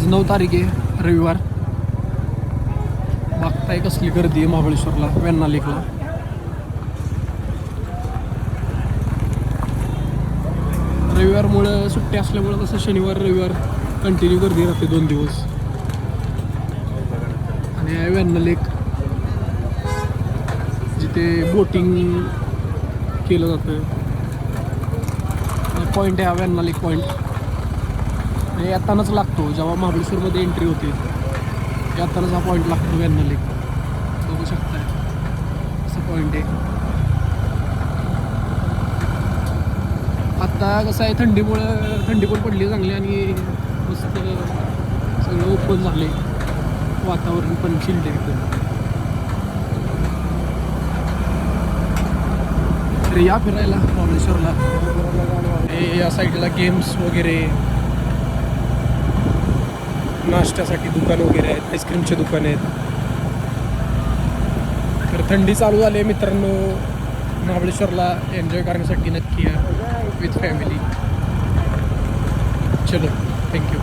आज 9 तारीख आहे, रविवार. बघताय कसली गर्दी आहे महाबळेश्वरला, वेण्णा लेकला. रविवारमुळं सुट्टी असल्यामुळं कसं शनिवार रविवार कंटिन्यू गर्दी राहते 2 दिवस. आणि आहे वेण्णा लेक, जिथे बोटिंग केलं जातं. पॉईंट आहे हा वेण्णा लेक पॉईंट. हे येतानाच लागतो, जेव्हा महाबळेश्वरमध्ये एंट्री होते येतानाच हा पॉईंट लागतो वेण्णा लेक. बघू शकताय असं पॉईंट आहे. आत्ता कसं आहे, थंडी पण पडली चांगली आणि मस्त सगळं ओपन झाले, वातावरण पण चिल्ड आहे एकदम. तर या फिरायला महाबळेश्वरला. हे या साईडला गेम्स वगैरे, नाश्त्यासाठी दुकान वगैरे आहेत, आईस्क्रीमचे दुकान आहेत. तर थंडी चालू झाली आहे मित्रांनो, महाबळेश्वरला एन्जॉय करण्यासाठी नक्की या विथ फॅमिली. चलो, थँक्यू.